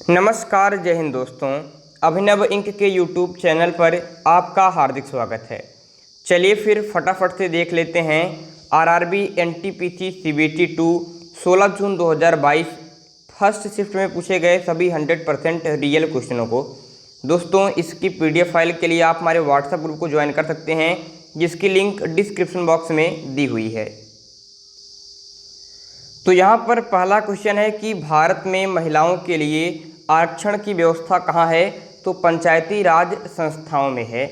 नमस्कार, जय हिंद दोस्तों। अभिनव इंक के यूट्यूब चैनल पर आपका हार्दिक स्वागत है। चलिए फिर फटाफट से देख लेते हैं आरआरबी एनटीपीसी सीबीटी 2 16 जून 2022 फर्स्ट शिफ्ट में पूछे गए सभी 100% रियल क्वेश्चनों को। दोस्तों, इसकी पीडीएफ फाइल के लिए आप हमारे व्हाट्सएप ग्रुप को ज्वाइन कर सकते हैं, जिसकी लिंक डिस्क्रिप्शन बॉक्स में दी हुई है। तो यहाँ पर पहला क्वेश्चन है कि भारत में महिलाओं के लिए आरक्षण की व्यवस्था कहाँ है? तो पंचायती राज संस्थाओं में है।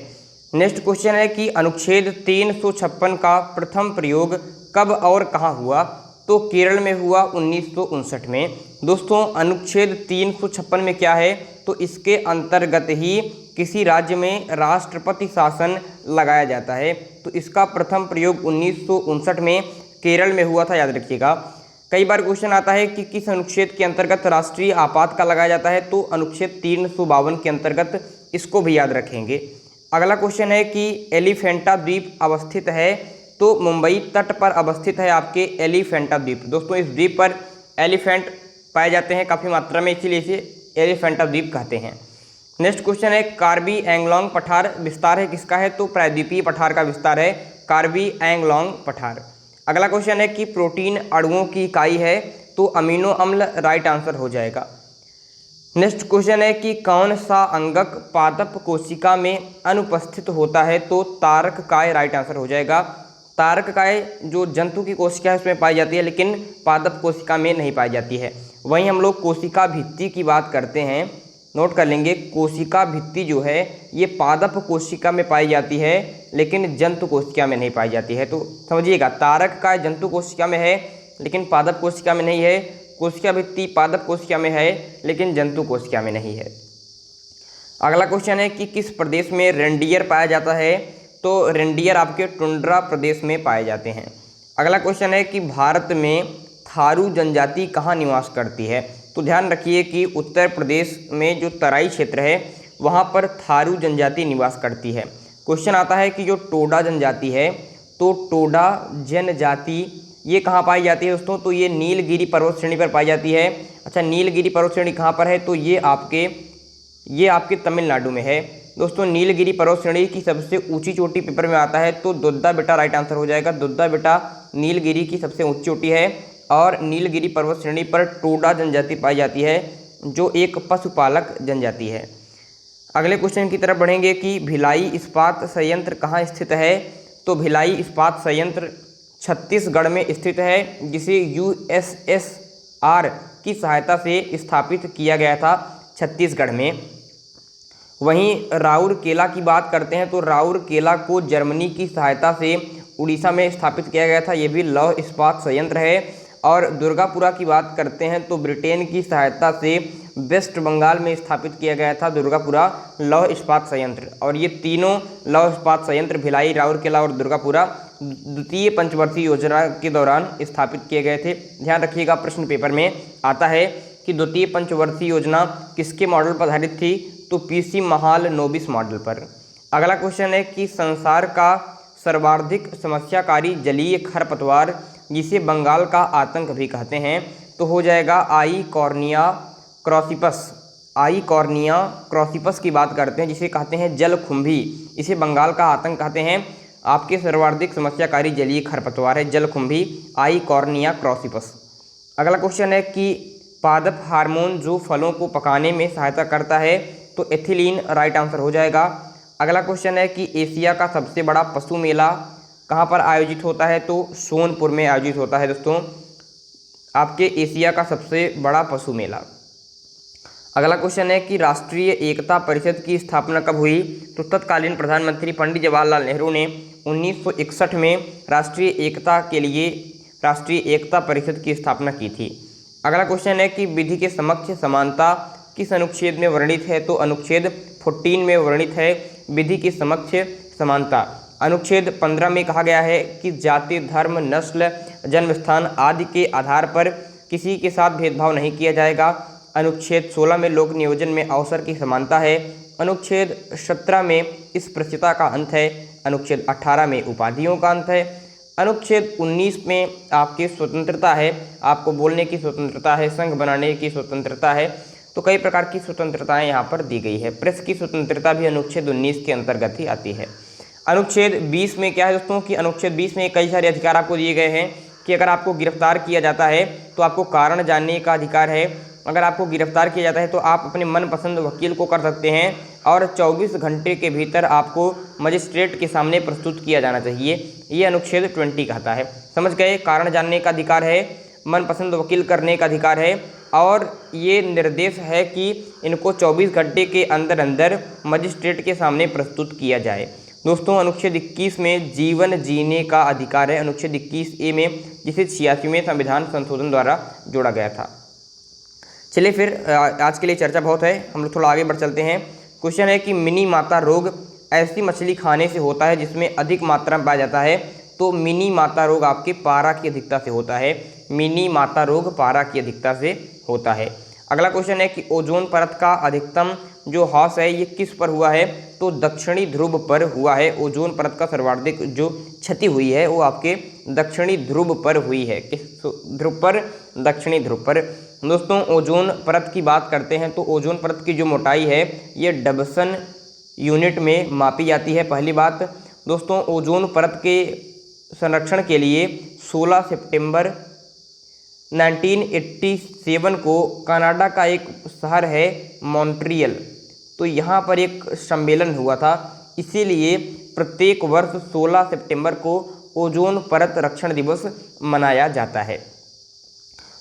नेक्स्ट क्वेश्चन है कि अनुच्छेद 356 का प्रथम प्रयोग कब और कहाँ हुआ? तो केरल में हुआ 1959 में। दोस्तों, अनुच्छेद 356 में क्या है? तो इसके अंतर्गत ही किसी राज्य में राष्ट्रपति शासन लगाया जाता है। तो इसका प्रथम प्रयोग 1959 में केरल में हुआ था, याद रखिएगा। कई बार क्वेश्चन आता है कि किस अनुच्छेद के अंतर्गत राष्ट्रीय आपातकाल लगाया जाता है? तो अनुच्छेद 352 के अंतर्गत, इसको भी याद रखेंगे। अगला क्वेश्चन है कि एलिफेंटा द्वीप अवस्थित है? तो मुंबई तट पर अवस्थित है आपके एलिफेंटा द्वीप। दोस्तों, इस द्वीप पर एलिफेंट पाए जाते हैं काफ़ी मात्रा में, इसीलिए इसे एलिफेंटा द्वीप कहते हैं। नेक्स्ट क्वेश्चन है कार्बी एंगलोंग पठार विस्तार है किसका है? तो प्रायद्वीपीय पठार का विस्तार है कार्बी एंगलोंग पठार। अगला क्वेश्चन है कि प्रोटीन अणुओं की इकाई है? तो अमीनो अम्ल राइट आंसर हो जाएगा। नेक्स्ट क्वेश्चन है कि कौन सा अंगक पादप कोशिका में अनुपस्थित होता है? तो तारक काय राइट आंसर हो जाएगा। तारक काय जो जंतु की कोशिका है उसमें पाई जाती है, लेकिन पादप कोशिका में नहीं पाई जाती है। वहीं हम लोग कोशिका भित्ति की बात करते हैं, नोट कर लेंगे। कोशिका भित्ति जो है ये पादप कोशिका में पाई जाती है, लेकिन जंतु कोशिका में नहीं पाई जाती है। तो समझिएगा, तारक काय जंतु कोशिका में है लेकिन पादप कोशिका में नहीं है। कोशिका भित्ति पादप कोशिका में है लेकिन जंतु कोशिका में नहीं है। अगला क्वेश्चन है कि किस प्रदेश में रेंडियर पाया जाता है? तो रेंडियर आपके टुंड्रा प्रदेश में पाए जाते हैं। अगला क्वेश्चन है कि भारत में थारू जनजाति कहाँ निवास करती है? तो ध्यान रखिए कि उत्तर प्रदेश में जो तराई क्षेत्र है वहाँ पर थारू जनजाति निवास करती है। क्वेश्चन आता है कि जो टोडा जनजाति है, तो टोडा जनजाति ये कहाँ पाई जाती है दोस्तों? तो ये नीलगिरी पर्वत श्रेणी पर पाई जाती है। अच्छा, नीलगिरी पर्वत श्रेणी कहाँ पर है? तो ये आपके तमिलनाडु में है। दोस्तों, नीलगिरी पर्वत श्रेणी की सबसे ऊंची चोटी पेपर में आता है, तो दुद्दा बेटा राइट आंसर हो जाएगा। दुद्दा बेटा नीलगिरी की सबसे ऊंची चोटी है और नीलगिरी पर्वत श्रेणी पर टोडा जनजाति पाई जाती है, जो एक पशुपालक जनजाति है। अगले क्वेश्चन की तरफ बढ़ेंगे कि भिलाई इस्पात संयंत्र कहाँ स्थित है? तो भिलाई इस्पात संयंत्र छत्तीसगढ़ में स्थित है, जिसे यूएसएसआर की सहायता से स्थापित किया गया था छत्तीसगढ़ में। वहीं राउरकेला की बात करते हैं तो राउरकेला को जर्मनी की सहायता से उड़ीसा में स्थापित किया गया था, ये भी लौह इस्पात संयंत्र है। और दुर्गापुरा की बात करते हैं तो ब्रिटेन की सहायता से वेस्ट बंगाल में स्थापित किया गया था दुर्गापुरा लौह इस्पात संयंत्र। और ये तीनों लौह इस्पात संयंत्र भिलाई, राउरकेला और दुर्गापुरा द्वितीय पंचवर्षीय योजना के दौरान स्थापित किए गए थे। ध्यान रखिएगा, प्रश्न पेपर में आता है कि द्वितीय पंचवर्षीय योजना किसके मॉडल पर आधारित थी? तो पीसी महालनोबिस मॉडल पर। अगला क्वेश्चन है कि संसार का सर्वाधिक समस्याकारी जलीय खरपतवार, जिसे बंगाल का आतंक भी कहते हैं, तो हो जाएगा आईकॉर्निया क्रॉसिपस। आईकॉर्निया क्रॉसिपस की बात करते हैं, जिसे कहते हैं जलकुंभी। इसे बंगाल का आतंक कहते हैं। आपके सर्वाधिक समस्याकारी जलीय खरपतवार है जलकुंभी, आईकॉर्निया क्रॉसिपस। अगला क्वेश्चन है कि पादप हार्मोन जो फलों को पकाने में सहायता करता है, तो एथिलीन राइट आंसर हो जाएगा। अगला क्वेश्चन है कि एशिया का सबसे बड़ा पशु मेला कहाँ पर आयोजित होता है? तो सोनपुर में आयोजित होता है दोस्तों, आपके एशिया का सबसे बड़ा पशु मेला। अगला क्वेश्चन है कि राष्ट्रीय एकता परिषद की स्थापना कब हुई? तो तत्कालीन प्रधानमंत्री पंडित जवाहरलाल नेहरू ने 1961 में राष्ट्रीय एकता के लिए राष्ट्रीय एकता परिषद की स्थापना की थी। अगला क्वेश्चन है कि विधि के समक्ष समानता किस अनुच्छेद में वर्णित है? तो अनुच्छेद 14 में वर्णित है विधि की समक्ष समानता। अनुच्छेद 15 में कहा गया है कि जाति, धर्म, नस्ल, जन्म स्थान आदि के आधार पर किसी के साथ भेदभाव नहीं किया जाएगा। अनुच्छेद 16 में लोक नियोजन में अवसर की समानता है। अनुच्छेद 17 में स्पृश्यता का अंत है। अनुच्छेद 18 में उपाधियों का अंत है। अनुच्छेद 19 में आपकी स्वतंत्रता है, आपको बोलने की स्वतंत्रता है, संघ बनाने की स्वतंत्रता है। तो तो कई प्रकार की स्वतंत्रताएं यहाँ पर दी गई है। प्रेस की स्वतंत्रता भी अनुच्छेद 19 के अंतर्गत ही आती है। अनुच्छेद 20 में क्या है दोस्तों कि अनुच्छेद 20 में कई सारे अधिकार आपको दिए गए हैं कि अगर आपको गिरफ्तार किया जाता है तो आपको कारण जानने का अधिकार है। अगर आपको गिरफ्तार किया जाता है तो आप अपने मनपसंद वकील को कर सकते हैं और 24 घंटे के भीतर आपको मजिस्ट्रेट के सामने प्रस्तुत किया जाना चाहिए। ये अनुच्छेद 20 कहता है। समझ गए, कारण जानने का अधिकार है, मनपसंद वकील करने का अधिकार है और ये निर्देश है कि इनको 24 घंटे के अंदर अंदर मजिस्ट्रेट के सामने प्रस्तुत किया जाए। दोस्तों अनुच्छेद 21 में जीवन जीने का अधिकार है, अनुच्छेद 21A में, जिसे 86वें संविधान संशोधन द्वारा जोड़ा गया था। चलिए फिर आज के लिए चर्चा बहुत है, हम लोग थोड़ा आगे बढ़ चलते हैं। क्वेश्चन है कि मिनी माता रोग ऐसी मछली खाने से होता है जिसमें अधिक मात्रा में पाया जाता है। तो मिनी माता रोग आपके पारा की अधिकता से होता है। मिनी माता रोग पारा की अधिकता से होता है। अगला क्वेश्चन है कि ओजोन परत का अधिकतम जो ह्रास है ये किस पर हुआ है? तो दक्षिणी ध्रुव पर हुआ है। ओजोन परत का सर्वाधिक जो क्षति हुई है वो आपके दक्षिणी ध्रुव पर हुई है। किस ध्रुव पर? दक्षिणी ध्रुव पर। दोस्तों ओजोन परत की बात करते हैं तो ओजोन परत की जो मोटाई है ये डबसन यूनिट में मापी जाती है। पहली बात दोस्तों, ओजोन परत के संरक्षण के लिए 16 सितंबर 1987 को कनाडा का एक शहर है मॉन्ट्रियल, तो यहाँ पर एक सम्मेलन हुआ था। इसीलिए प्रत्येक वर्ष 16 सितंबर को ओजोन परत रक्षण दिवस मनाया जाता है।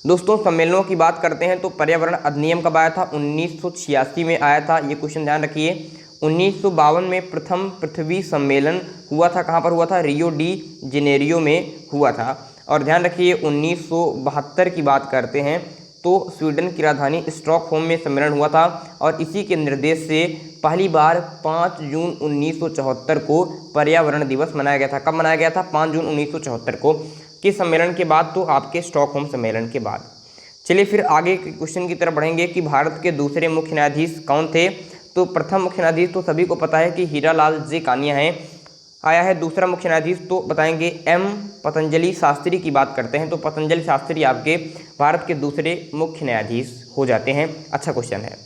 दोस्तों सम्मेलनों की बात करते हैं तो पर्यावरण अधिनियम कब आया था? 1986 में आया था। ये क्वेश्चन ध्यान रखिए। 1952 में प्रथम पृथ्वी सम्मेलन हुआ था। कहाँ पर हुआ था? रियो डी जेनेरियो में हुआ था। और ध्यान रखिए 1972 की बात करते हैं तो स्वीडन की राजधानी स्टॉकहोम में सम्मेलन हुआ था और इसी के निर्देश से पहली बार 5 जून 1974 को पर्यावरण दिवस मनाया गया था। कब मनाया गया था? 5 जून 1974 को। किस सम्मेलन के बाद? तो आपके स्टॉकहोम सम्मेलन के बाद। चलिए फिर आगे के क्वेश्चन की तरफ बढ़ेंगे कि भारत के दूसरे मुख्य न्यायाधीश कौन थे? तो प्रथम मुख्य न्यायाधीश तो सभी को पता है कि हीरालाल जे कानिया हैं। आया है दूसरा मुख्य न्यायाधीश तो बताएंगे एम पतंजलि शास्त्री की बात करते हैं तो पतंजलि शास्त्री आपके भारत के दूसरे मुख्य न्यायाधीश हो जाते हैं। अच्छा क्वेश्चन है।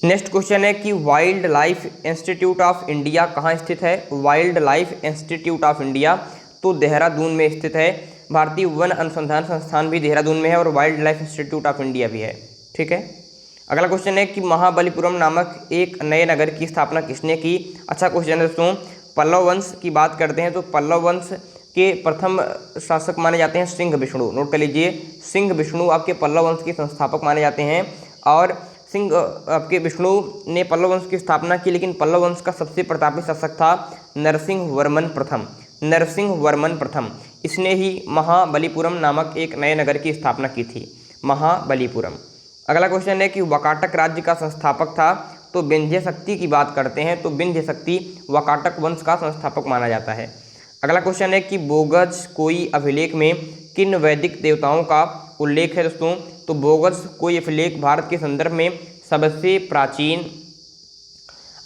नेक्स्ट क्वेश्चन है कि wild life institute of India कहाँ स्थित है? Wild life institute of India तो देहरादून में स्थित है। भारतीय वन अनुसंधान संस्थान भी देहरादून में है और wild life institute of India भी है। ठीक है। अगला क्वेश्चन है कि महाबलीपुरम नामक एक नए नगर की स्थापना किसने की? अच्छा क्वेश्चन है दोस्तों। पल्लव वंश की बात करते हैं तो पल्लव वंश के प्रथम शासक माने जाते हैं सिंह विष्णु। नोट कर लीजिए, सिंह विष्णु आपके पल्लव वंश के संस्थापक माने जाते हैं। और सिंह आपके विष्णु ने पल्लव वंश की स्थापना की, लेकिन पल्लव वंश का सबसे प्रतापी शासक था नरसिंह वर्मन प्रथम। नरसिंह वर्मन प्रथम, इसने ही महाबलीपुरम नामक एक नए नगर की स्थापना की थी, महाबलीपुरम। अगला क्वेश्चन है कि वाकाटक राज्य का संस्थापक था तो विंध्य शक्ति की बात करते हैं तो विंध्य शक्ति वाकाटक वंश का संस्थापक माना जाता है। अगला क्वेश्चन है कि बोगज कोई अभिलेख में किन वैदिक देवताओं का उल्लेख है दोस्तों? तो बोगज कोई अभिलेख भारत के संदर्भ में सबसे प्राचीन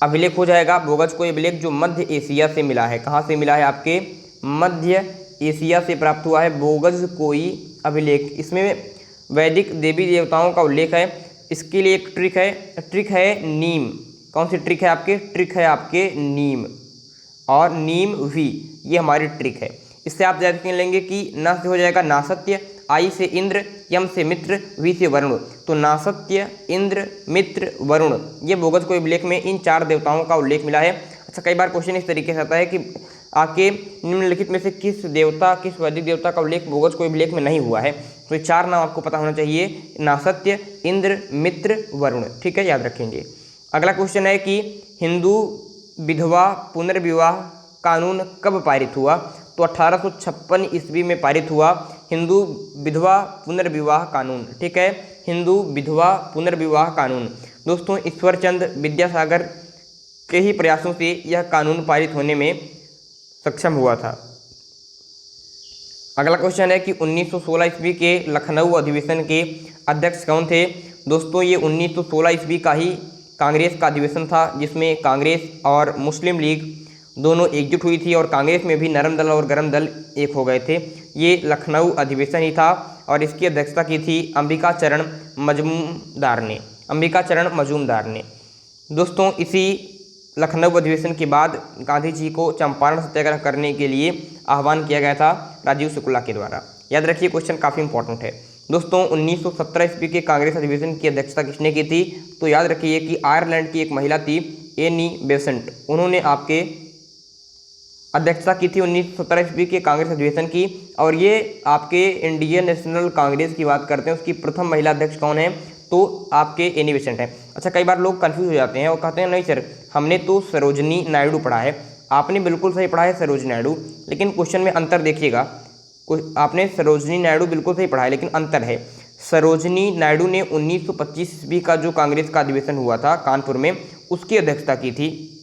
अभिलेख हो जाएगा। बोगज कोई अभिलेख जो मध्य एशिया से मिला है। कहाँ से मिला है? आपके मध्य एशिया से प्राप्त हुआ है बोगज कोई अभिलेख। इसमें वैदिक देवी देवताओं का उल्लेख है। इसके लिए एक ट्रिक है नीम। कौन सी ट्रिक है आपके? ट्रिक है आपके नीम और नीम वी, ये हमारी ट्रिक है। इससे आप याद कर लेंगे कि न से हो जाएगा नासत्य, आई से इंद्र, यम से मित्र, वी से वरुण। तो नासत्य, इंद्र, मित्र, वरुण, ये बोगज कोई अभिलेख में इन 4 देवताओं का उल्लेख मिला है। अच्छा कई बार क्वेश्चन इस तरीके से आता है कि आपके निम्नलिखित में से किस वैदिक देवता का उल्लेख बोगज कोई अभिलेख में नहीं हुआ है? तो ये 4 नाम आपको पता होना चाहिए, नासत्य, इंद्र, मित्र, वरुण। ठीक है, याद रखेंगे। अगला क्वेश्चन है कि हिंदू विधवा पुनर्विवाह कानून कब पारित हुआ? तो 1856 ईस्वी में पारित हुआ हिंदू विधवा पुनर्विवाह कानून। ठीक है, हिंदू विधवा पुनर्विवाह कानून। दोस्तों ईश्वरचंद विद्यासागर के ही प्रयासों से यह कानून पारित होने में सक्षम हुआ था। अगला क्वेश्चन है कि 1916 ईस्वी के लखनऊ अधिवेशन के अध्यक्ष कौन थे? दोस्तों ये 1916 ईस्वी का ही कांग्रेस का अधिवेशन था जिसमें कांग्रेस और मुस्लिम लीग दोनों एकजुट हुई थी और कांग्रेस में भी नरम दल और गरम दल एक हो गए थे। ये लखनऊ अधिवेशन ही था और इसकी अध्यक्षता की थी अंबिका चरण मजूमदार ने। दोस्तों, इसी लखनऊ अधिवेशन के बाद गांधी जी को चंपारण सत्याग्रह करने के लिए आह्वान किया गया था राजीव शुक्ला के द्वारा। याद रखिए, क्वेश्चन काफ़ी इंपॉर्टेंट है। दोस्तों, 1917 ईस्वी के कांग्रेस अधिवेशन की अध्यक्षता किसने की थी? तो याद रखिए कि आयरलैंड की एक महिला थी एनी बेसेंट, उन्होंने आपके अध्यक्षता की थी 1917 ईस्वी के कांग्रेस अधिवेशन की। और ये आपके इंडियन नेशनल कांग्रेस की बात करते हैं, उसकी प्रथम महिला अध्यक्ष कौन है? तो आपके एनी बेसेंट है। अच्छा, कई बार लोग कंफ्यूज हो जाते हैं और कहते हैं नहीं सर, हमने तो सरोजनी नायडू पढ़ा है। आपने बिल्कुल सही पढ़ा है सरोजनी नायडू, लेकिन क्वेश्चन में अंतर देखिएगा। आपने सरोजनी नायडू बिल्कुल सही पढ़ा है, लेकिन अंतर है। सरोजनी नायडू ने 1925 ईस्वी का जो कांग्रेस का अधिवेशन हुआ था कानपुर में, उसकी अध्यक्षता की थी।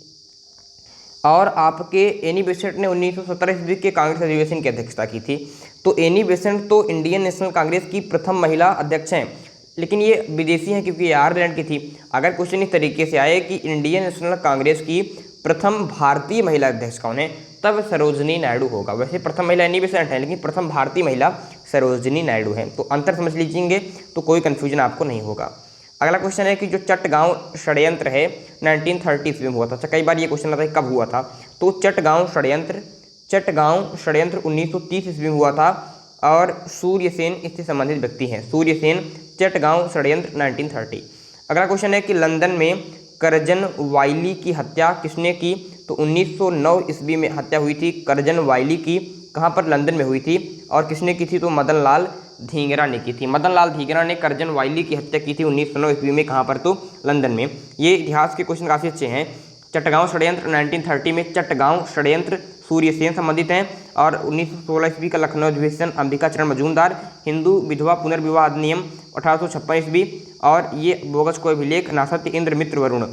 और आपके एनी बेसेंट ने 1917 ईस्वी के कांग्रेस अधिवेशन की अध्यक्षता की थी। तो एनी बेसेंट तो इंडियन नेशनल कांग्रेस की प्रथम महिला अध्यक्ष हैं, लेकिन ये विदेशी हैं क्योंकि ये आयरलैंड की थी। अगर क्वेश्चन इस तरीके से आए कि इंडियन नेशनल कांग्रेस की प्रथम भारतीय महिला अध्यक्ष कौन है, तब सरोजनी नायडू होगा। वैसे प्रथम महिला एनी बेसेंट है, लेकिन प्रथम भारतीय महिला सरोजनी नायडू है। तो अंतर समझ लीजिएंगे तो कोई कन्फ्यूजन आपको नहीं होगा। अगला क्वेश्चन है कि जो चटगांव षड्यंत्र है 1930 ईस्वी में हुआ था। अच्छा, कई बार ये क्वेश्चन आता है कब हुआ था? तो चटगांव षड्यंत्र 1930 ईस्वी में हुआ था और सूर्यसेन इससे संबंधित व्यक्ति हैं। सूर्यसेन, चटगांव षड्यंत्र 1930। अगला क्वेश्चन है कि लंदन में करजन वाइली की हत्या किसने की? तो 1909 ईस्वी में हत्या हुई थी करजन वाइली की। कहाँ पर? लंदन में हुई थी। और किसने की थी? तो मदन लाल धींगरा ने की थी। मदन लाल धींगरा ने करजन वाइली की हत्या की थी 1909 ईस्वी में। कहाँ पर? तो लंदन में। ये इतिहास के क्वेश्चन काफ़ी अच्छे हैं। चटगांव षड्यंत्र 1930 में चटगांव षड्यंत्र सूर्यसेन संबंधित हैं। और 1916 ईस्वी का लखनऊ अधिवेशन अंबिका चरण मजूमदार। हिंदू विधवा पुनर्विवाह अधिनियम 1856 ईस्वी। और ये बोगस को अभिलेख नासत्य इंद्र मित्र वरुण।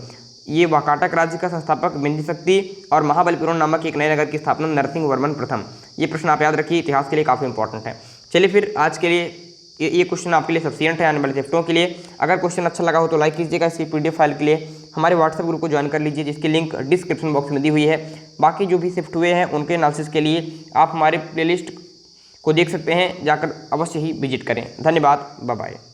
ये वाकाटक राज्य का संस्थापक बिंदी शक्ति। और महाबलीपुरम नामक एक नए नगर की स्थापना नरसिंह वर्मन प्रथम। ये प्रश्न आप याद रखिए, इतिहास के लिए काफ़ी इंपॉर्टेंट है। चलिए फिर आज के लिए ये क्वेश्चन आपके लिए सफिशिएंट है आने वाले शिफ्टों के लिए। अगर क्वेश्चन अच्छा लगा हो तो लाइक कीजिएगा। इसकी PDF फाइल के लिए हमारे व्हाट्सएप ग्रुप को ज्वाइन कर लीजिए, जिसकी लिंक डिस्क्रिप्शन बॉक्स में दी हुई है। बाकी जो भी शिफ्ट हुए हैं उनके एनालिसिस के लिए आप हमारे प्लेलिस्ट को देख सकते हैं, जाकर अवश्य ही विजिट करें। धन्यवाद, बाय बाय।